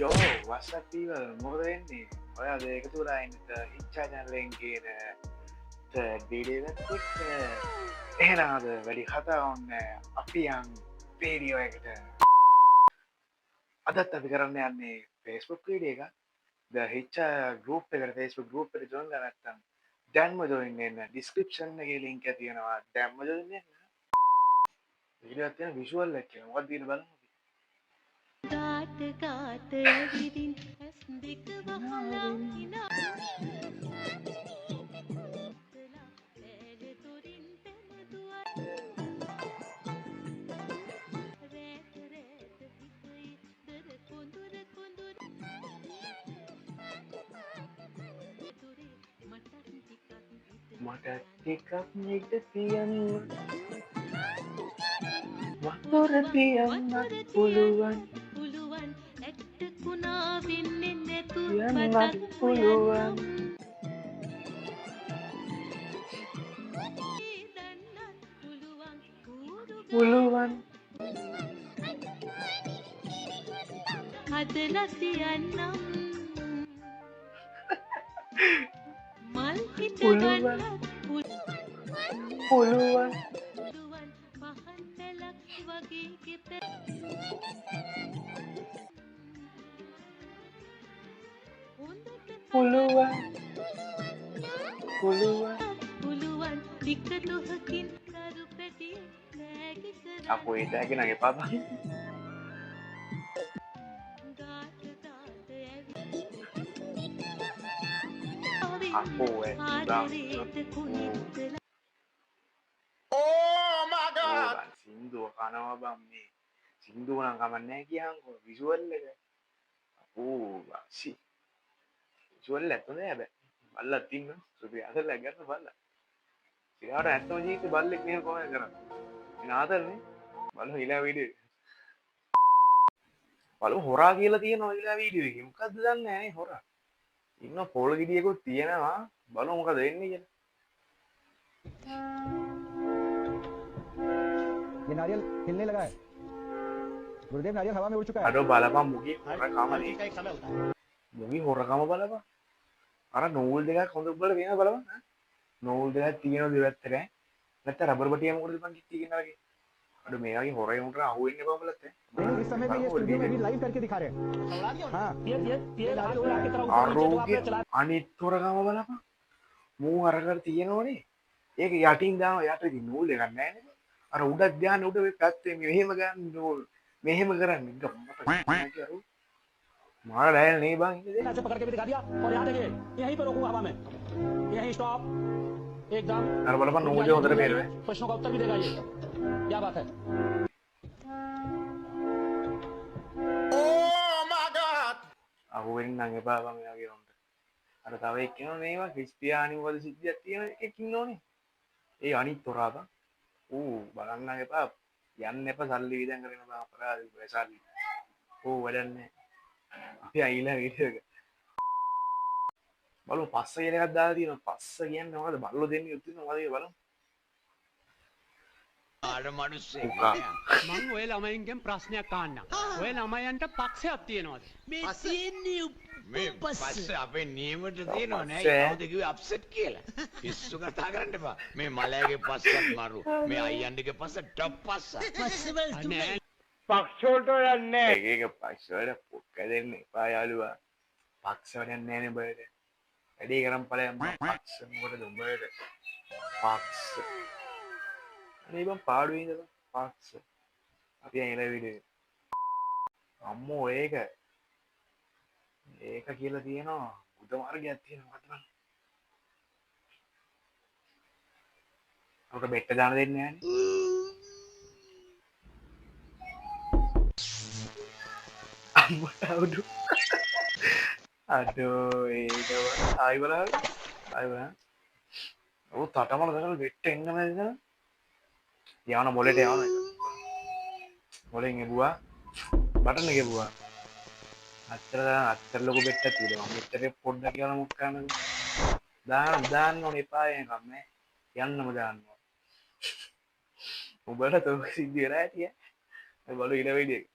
යෝ වස්සක් පීවල් මොකද වෙන්නේ ඔයාද එකතුරා එන්නට ඉච්චා ජනලෙන් කියන ඩීඩේවත් එහෙනාද වැඩි කතා ඔන්න අපියන් පේඩියෝයකට අදත් අපි කරන්න යන්නේ ෆේස්බුක් වීඩිය එක ද හිච්චා ගරුප් එකට ෆේස්බුක් ගරුප් එක ජොයින් කරලා නැත්නම් දැන්ම ජොයින් වෙන්න ඩිස්ක්‍රිප්ෂන් එකේ ලින්ක් එක තියෙනවා දැන්ම ජොයින් වෙන්න වීඩියෝ එකක් තියෙන විෂුවල් එක කියලා මොකක්ද කියලා බලමු ගාත ගාත ඇවිදින් ඇස් දෙක වහලා හිනා ඈල තුරින් පැනදුවා රෑත රෑත හිතේ දර කොඳුර කොඳුර දුරේ මට ටිකක් නිද තියන්න වතුර තියන්නත් පුළුවන් පුළුවන් ඇට්ටකුණා වෙන්නේ නැතුව යන්නත් පුළුවන් පුළුවන් හදලා තියන්නම් මල් හිට පුළුවන් ගන්නත් පුළුවන් පුළුවන් පහන් පැලක් වගේ ගෙත හොඳට පුළුවන් පුළුවන් පුළුවන් විකටොහකින් කරු පැටිය නෑගි කර අපෝ ඒ ටැගනගේ පාපා ගාත ගාත අපෝ ආදරේට කුණිත්තල සිින්දුව කනවා බම් මේ සිින්දුවනම් කමන්නෑ කියන්කො විසුවල් එක අපෝසි විසුවල් ඇත්තුන ඇබ බල්ල තින්න සුපි අසල ගන්න බල්ල සිරාට ඇත්තම ජීත බල්ලෙක් මේ කොම කරන්න නාතරන්නේ බලු හිලා විඩ බලු හොරා කියලා තියෙන ඔයිලා වීඩියෝ මොකක්ද දන්න ෑ හොරා ඉන්න පොල් ගෙඩියකුත් තියෙනවා බලු මොකද වෙන්නේ කියලා ये नारियल हिलने लगा है गुरुदेव नारियल हवा में उड़ चुका है අඩෝ බලපන් මුගේ මුගේ හොරකම බලපන් අර නූල් දෙකක් හොඳ උඹට වෙන බලපන් නූල් දෙකක් තියෙනවා දෙවැත්තට නැත්නම් රබර් බටිය මොකටද මං කිව්වේ වගේ අඩෝ මේ වගේ හොරේ උන්ට අහුවෙන්න එපා බලත් इस समय में ये स्टूडियो में भी लाइव करके दिखा रहे हैं हाँ ආරෝග්‍ය අනිත් හොරකම බලපන් මූ අරකට තියෙනවනේ ඒක යටින් දානවා යට ඉතින් නූල් දෙකක් නැහැ නේද අර උඩක් ධානය උඩ වෙ පැත්තේ මෙහෙම ගන්න නූල් මෙහෙම කරන්නේ ගම්මට කරු मारा डायल नहीं बांग ऐसे पकड़ के भी दिखा दिया और यहाँ देखिए यहीं पे रोकूंगा हवा में यहीं स्टॉप एकदम अरे बोला पर मुझे उधर फेर में प्रश्नों का उत्तर भी देगा ये क्या बात है अब वो इन नंगे बाबा में आगे होंगे अरे तब एक क्यों नहीं हुआ क्रिस्पियानी वाली चीज़ आती है एक क्यों नहीं ये आनी तो रहा था ओ बालन्ना के पाप यान ने पास साल ली जाएंगे ना बाप रा वैसा ओ वजन ने අපි අයිලා වීඩියෝ එක බලමු පස්ස කියන එකක් දාලා තියෙනවා පස්ස කියන්නේ මොකද බල්ලෝ දෙන්නේ යුත් වෙනවා මොකද බලමු ආර මිනිස්සෙක් මම ඔය ළමයින්ගෙන් ප්‍රශ්නයක් අහන්නම් ඔය ළමයන්ට පක්ෂයක් තියනවාද මේ තියෙන්නේ මේ පස්ස අපේ නියමට තියෙනවා නෑ කවුද කිව්වේ අප්සෙට් කියලා පිස්සු කතා කරන්න එපා මේ මලයාගේ පස්සත් මරු මේ අයියන්ඩගේ පස්ස ටොප් පස්ස පස්සවල තුනේ පක්ෂවලට යන්නේ ඒක පක්ෂවල පොක්ක දෙන්න එපා යාළුවා පක්ෂවල යන්නේ නෑනේ බයද වැඩි කරන් ඵලයන් පක්ෂ මොකටද උඹට පක්ෂ අනේ බං පාඩුවේ ඉඳලා පක්ෂ අපි ඇයිලා වීඩියෝ අම්මෝ ඒක කියලා තියෙනවා බුද්ධ මාර්ගයක් තියෙනවා මොකක්ද බං අපිට බෙට්ට දාන දෙන්නේ නෑනේ අඩෝ ඒක ආයි බලන්න ඔව් තටමල දාලා වෙට්ට එන්න නේද යවන මොලේට යවන එක මොලෙන් එබුවා බටන් එක එබුවා අත්තර ලොකු බෙට්ටක් තියෙනවා මෙතන පොඩ්ඩක් කියලා මුක් කරන්න දාන්න ඕනේ එපා එකක් නේ යන්නම දාන්න උඹට තෝ සිද්ධ වෙලා ඇතිය බලු ඉල වීඩියෝ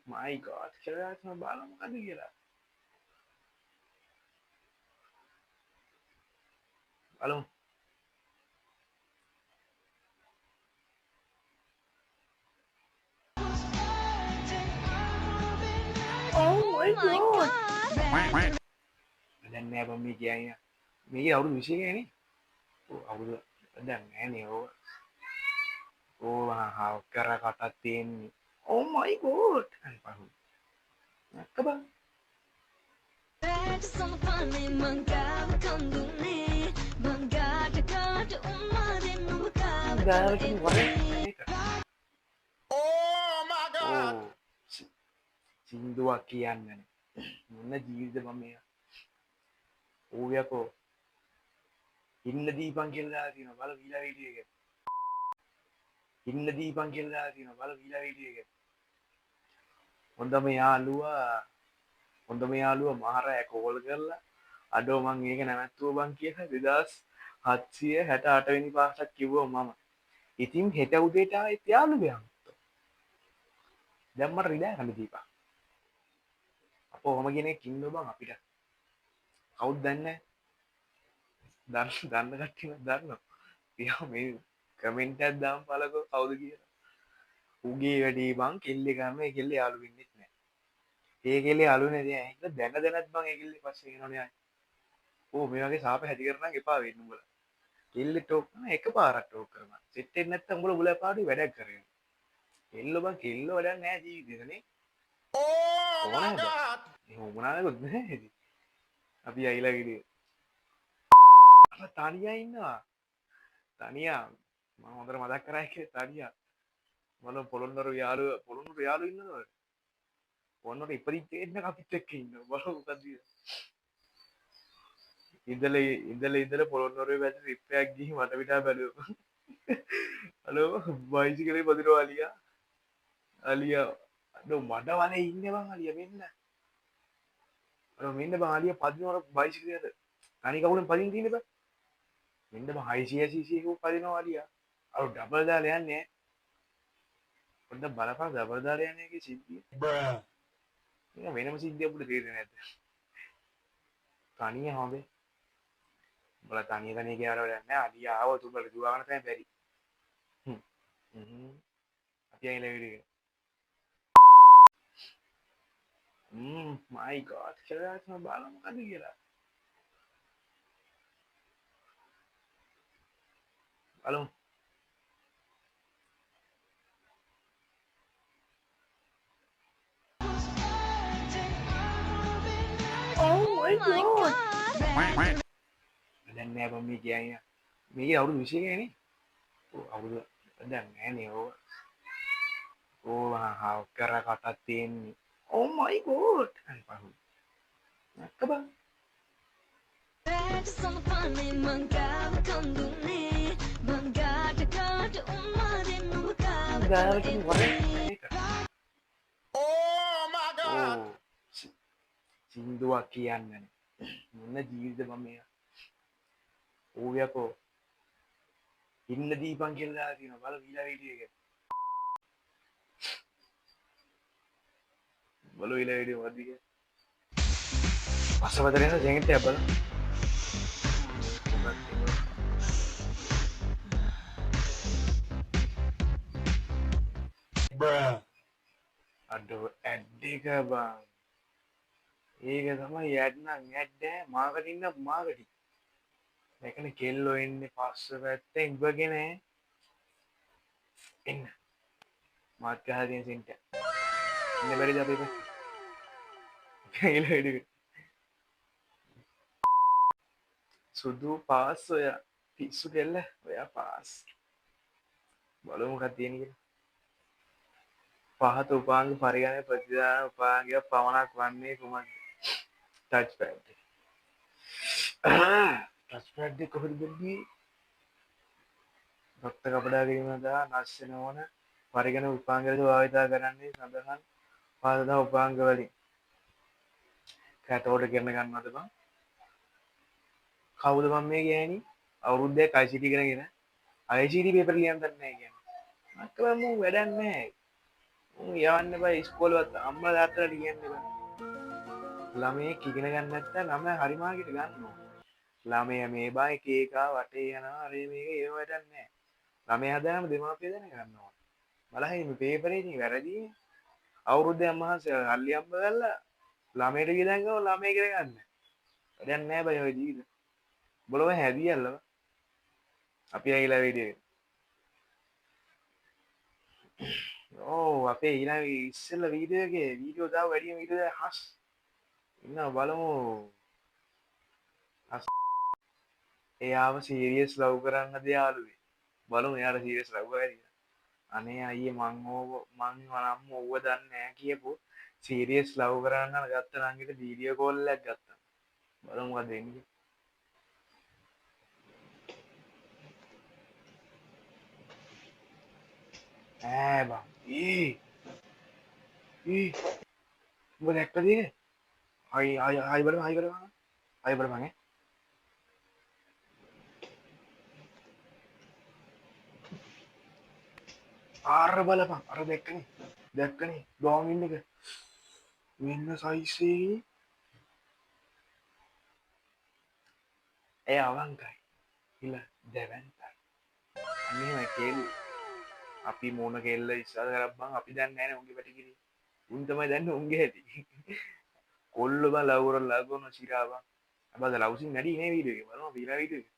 my god කියලා තමයි බලමු මොකද කියලා. බලමු. Oh my god. දැන් නෑ බම් මේ කියන්නේ. මේකේ අවුරුදු 20 නේ. ඔව් අවුරුදු දැන් නෑනේ ඕක. ඕවා කරකට තියෙන්නේ. Oh my god. අනේ පහු. නැක්ක බං. ගාවට වරේ. Oh my God! ඕ සින්දුවක් කියන්නේ මොන ජීවිතේ මම මේ ඕවියකෝ ඉන්න දීපන් කියලා දාලා තියෙනවා බල වීලා වීඩියෝ එක ඉන්න දීපන් කියලා දාලා තියෙනවා බල වීලා වීඩියෝ එක හොඳම යාළුවා මහරෑ කෝල් කරලා අඩෝ මං මේක නැවැත්තුව බං කියලා 2768 වෙනි පාසක් කිව්වා මම ඉතින් හෙට උදේට ආයෙත් යාළුවයන් දැන් මට රිදෑ කන්න දීපන් අපෝ ඔහම කෙනෙක් ඉන්නව බං අපිට කවුද දන්නේ දන්න කට්ටිය දන්නවා තියා මේ කමෙන්ට් එකක් දාන්න බලකෝ කවුද කියලා උගේ වැඩි බං කෙල්ලේ ගන්න ඒ කෙල්ලේ යාළු වෙන්නෙත් නෑ ඒ කෙල්ලේ යාළු නැති ඒක දැන දැනත් බං ඒ කෙල්ලේ පස්සේ එනෝනේ ආයි ඕ මේ වගේ සාප හැදි කරනම් එපා වෙන්න උඹලා කෙල්ලේ ටෝක් කරන එකපාරක් ටෝක් කරනවා සෙට් වෙන්නේ නැත්තම් උඹලා බුල පාඩුවේ වැඩක් කරගෙන කෙල්ල බං කෙල්ල වැඩක් නෑ ජීවිතේනේ Oh my ඕනද God! ඒ මොනාලකුත් නෑ ඉතින් අපි අයිලා ගියේ අර තනියා ඉන්නවා තනියා මම හොඳට මතක් කරා ඒකේ තනියා මම පොළොන්නරු යාළුවෝ ඉන්නවද පොළොන්නරු ඉපදිච්ච එන්න අපිත් එක්ක ඉන්නවා බලමු මොකද ඉඳලා පොළොන්නරුවේ වැඩ ට්‍රිප් එකක් ගිහින් වටපිටා බැලුවා හලෝ බයිසිකලේ පදිනවා අලියා අද මඩ වලේ ඉන්නේ බං අලියා මෙන්න අර මෙන්න බං අලියා පදිනවර බයිසිකලයට තනි කවුරුන් පදින්න තියෙන්නේ බං මෙන්න බං 600cc එක පදිනවා අලියා අර ඩබල් දාලා යන්නේ පොඩ්ඩක් බලපන් ඩබල් දාලා යන්නේ ඒකේ සිද්ධිය Bruh. මේක වෙනම සිද්ධියක් අපිට තේරෙන්නේ නැද්ද තනිය හොඳේ උඹලා තනිය කියලා වැඩක් නැහැ අලියා ආවොත් උඹලා දුවගෙන තමයි බැරි අපි ඇවිල්ලා විදිහට my god කියලා තමයි බලමු මොකද කියලා බලමු oh my god දැන් නෑ බම් මේ කියන්නේ මේකේ අවුරුදු 20 නේ ඔව් අවුරුදු දැන් නෑනේ ඕක ඕවා කරකට තියෙන්නේ oh my god අනේ පහු නැක්ක බං ගාවට වරේ Oh my God! ඕ සින්දුවක් කියන්නේ මොන ජීවිතේ මම මේ ඕවියකෝ ඉන්න දීපන් කියලා දාලා තියෙනවා බල වීලා වීඩියෝ එක බලු වීලා වීඩියෝ වදික පස්සවදරේන ජෙන්ට් එක බලන්න Bruh. අඩෝ ඇඩ් එක බං ඒක තමයි ඇඩ් නම් ඇඩ් මාකටිං නම් මාකටිං මේකනේ කෙල්ලෝ එන්නේ පස්ස පැත්තෙන් ඉබගෙන එන්න මාත් ගහලා තියෙන සෙන්ට් එක ඉන්න බැරිද අපි කියලා ඉඩ සුදු පාස් ඔය පිස්සු කෙල්ල ඔයා පාස් බලමු මොකක්ද තියෙන්නේ කියලා පහත උපාංග පරිගණක ප්‍රතිදාන උපාංගය පමණක් වන්නේ කුමක්ද ටච් පැඩ් ටච් පැඩ් එක කොහෙද දෙන්නේ රක්ත කපඩා කිරීම සඳහා නැස්ස නොවන පරිගණක උපාංගවලට භාවිතා කරන්නේ සඳහන් පාදදා උපාංග වලින් කැටෝඩ කරන ගන්නවද බං කවුද මම මේ ගෑණි අවුරුද්දක් ICT කරගෙන ICT පේපර් ලියන්න දන්නේ නැහැ කියන්නේ මක්කම වැඩක් නැහැ උන් යවන්න බෑ ඉස්කෝලේවත් අම්මලා තාත්තලාට කියන්න බෑ. ළමයෙක් ඉගෙන ගන්න නැත්නම් ළමයා හරි මාර්ගෙට ගන්නවා. ළමයා මේ බා එක එක වටේ යනවා අර මේක ඒව වැඩක් නැහැ. ළමයා හදානම දෙමාපිය දැන ගන්නවා. බලහින් මේ පේපරේ ඉතින් වැරදි. අවුරුද්දක් මහන්සිය හල්ලි අම්බ ගල්ලා ළමයට ගියන් ගම ළමයි ඉගෙන ගන්න. වැඩක් නැහැ බයි ඔය ජීවිත. බලව හැදියල්ලව. අපි ඇවිල්ලා වීඩියෝ අපේ ඊළඟ ඉස්සෙල්ල වීඩියෝ එකේ වීඩියෝ දාව වැඩිම වීඩියෝ දාලා හස් ඉන්න බලමු හස් එයාව සීරියස් ලව් කරන්නද යාළුවේ බලමු එයාට සීරියස් ලව් කරයිද අනේ අයියේ මං නම් ඕව දන්නේ නැහැ කියපු සීරියස් ලව් කරන්න ගත්ත ළඟට වීඩියෝ කෝල් එකක් ගත්තා බලමු මොකද වෙන්නේ බං උඹ දැක්කද ඒක? හයි බලමු ආර බලපන් අර දැක්කනේ ඩෝන් ඉන්න එක වෙන්න සයිස් එකේ ඒ අවංකයි ඉල දෙවන්තයි අනේ කෙල් අපි මොන කෙල්ල ඉස්සර කරපන් අපි දන්නේ නැහැ නේ උන්ගේ පැටිකිරි උන් තමයි දන්නේ උන්ගේ හැටි කොල්ල බල ලව් කරලා ලගන සිරාව අපද ලව් සින් නැඩි නේ වීඩියෝ එක බලමු පීලා වීඩියෝ එක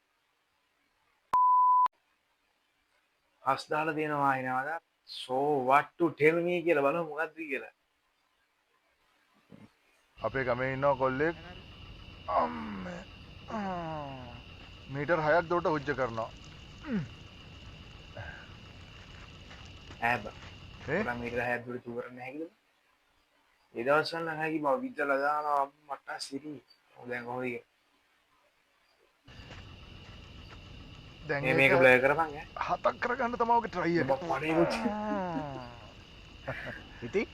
හස් දාලා දෙනවා එනවාද so what to tell me කියලා බලමු මොකද්ද කියලා අපේ ගමේ ඉන්නවා කොල්ලෙක් අම්මේ මීටර් 6ක් දුරට හුජ්ජ කරනවා ඇබ ඒ මීටර් 6ක් දුරට තුර කරන්න හැකිද ඒ දවස්වල නම් හැකි බව විද්දලා දානවා මට සිරි දැන් කොහොමද දැන් මේක ප්ලේ කරපන් ඈ 7ක් කරගන්න තමයි ඔගේ try එක ඉතින්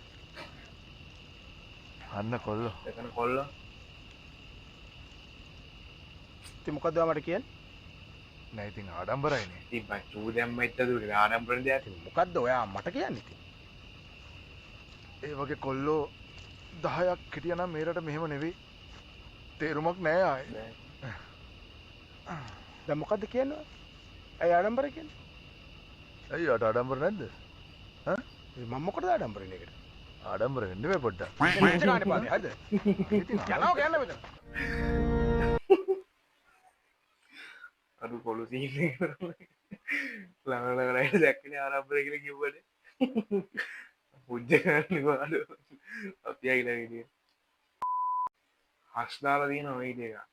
අන්න කොල්ලෝ එතන කොල්ලෝ ඉතින් මොකද්ද මට කියන්නේ? නෑ ඉතින් ආඩම්බරයිනේ ඉතින් බං චූ දැම්මෙත් දුර ආඩම්බරෙන් දෙයක් මොකද්ද ඔයා මට කියන්නේ ඉතින්? ඒ වගේ කොල්ලෝ 10ක් හිටියනම් මේ රට මෙහෙම නෙවෙයි තේරුමක් නෑ ආයේ දැන් මොකද්ද කියන්නේ? ඇයි ආඩම්බර කියන්නේ? ඇයි යට ආඩම්බර නැද්ද ඈ මම මොකටද ආඩම්බර වෙන්නේ ඒකට? ආඩම්බර වෙන්න බෑ පොඩ්ඩක් මම ගානේ පානේ හරිද? ඉතින් යනවා කියන්න මෙතන. අඩු කොළු සීන් එක ළඟ දැක්කනේ ආරම්භය කියලා කිව්වට පුජ්ජ කරන්නකෝ අඩු අපි ඇවිල්ලා වීඩියෝ හස් දාලා තියෙනවා වීඩියෝ එක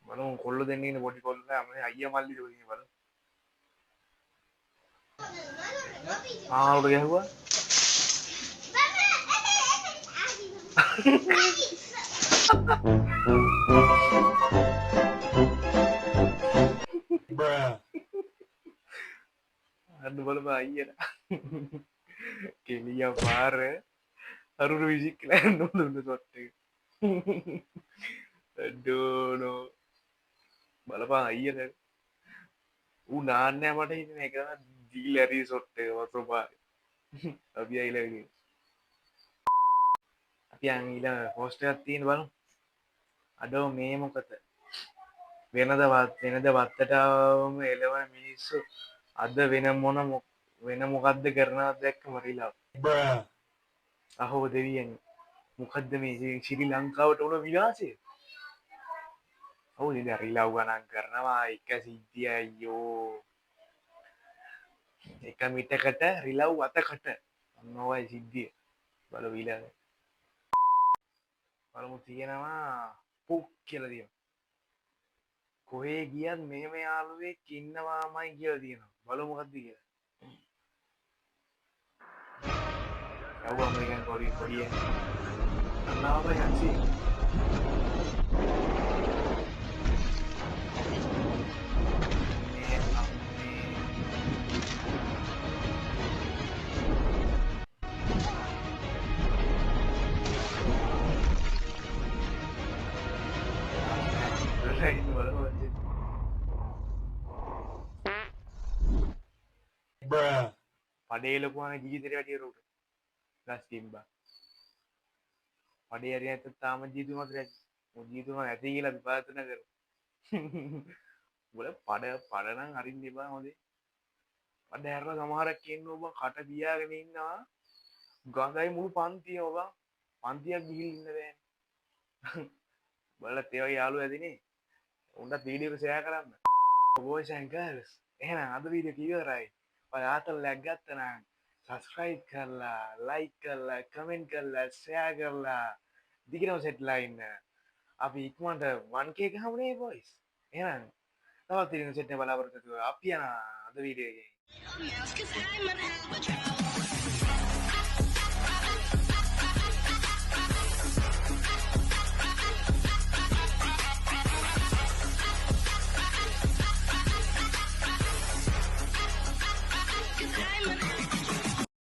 බලමු කොල්ල දෙන්නේ ඉන්න පොඩි කොල්ලා අපේ අයියා මල්ලි දෙන්නේ බලමු ආවුඩ ගැහුවා අන්න බලපන් අයියලා කෙලියා පාර අරුරු විසික් කියලා නෝන සොට් එක අඩෝනෝ බලපන් අයියලා ඌ නාන්නේ මට හිතෙන එක තමයි දීලරි සොට් එක වතුර පාරේ අපි අයිලා ගිහින් අපි අංගිලා පෝස්ට් එකක් තියෙන බලමු අඩෝ මේ මොකද වෙනද වත්තටම එළවන මිනිස්සු අද වෙන මොකද්ද කරනවද දැක්කම රිලව් අහෝ දෙවියනි මොකද්ද මේ ශ්‍රී ලංකාවට උන විනාශය ඔව් නේද රිලව් ගණන් කරනවා එක සිද්ධිය අයියෝ එක මිටකට රිලව් අතකට මොනවයි සිද්ධිය බලමු ඊළඟ බලමු තියෙනවා පුක් කියලා තියෙනවා කොහේ ගියත් මෙහෙම යාළුවෙක් ඉන්නවාමයි කියලා තියෙනවා බලමු මොකද්ද කියලා යවුවා අමරිකන් කොරිය අන්නාව යන්සි පඩේ ලොකුවන ජීවිතේට වැඩිය උට ගස් තිබ්බා පඩේ හරි නැත්නම් තාම ජීවිතුමක් රැජි ජීවිතුමක් ඇති කියලා අපි ප්‍රාර්ථනා කරමු උඹල පඩ නම් අරින්න එපා හොඳේ පඩ හැරලා සමහරක් කියන්නේ ඔබ කට පියාගෙන ඉන්නවා ගඟයි මුළු පන්තිය ඔබ පන්තියක් ගිහින් ඉන්න බෑනේ බලලා තේ වගේ යාළුවා ඇදිනේ උන්ට වීඩියෝ එක ෂෙයා කරන්න boys and girls එහෙනම් අද වීඩියෝ එක ඉවරයි ඔයාට ලැග් ගත්තා නම් subscribe කරලා like කරලා comment කරලා share කරලා දිගටම සෙට්ලා ඉන්න අපි ඉක්මනට 1k ගහමුනේ boys එහෙනම් තවත් ඉන්න සෙට් එක බලාපොරොත්තු වෙනවා අපි යන අද වීඩියෝ එකේ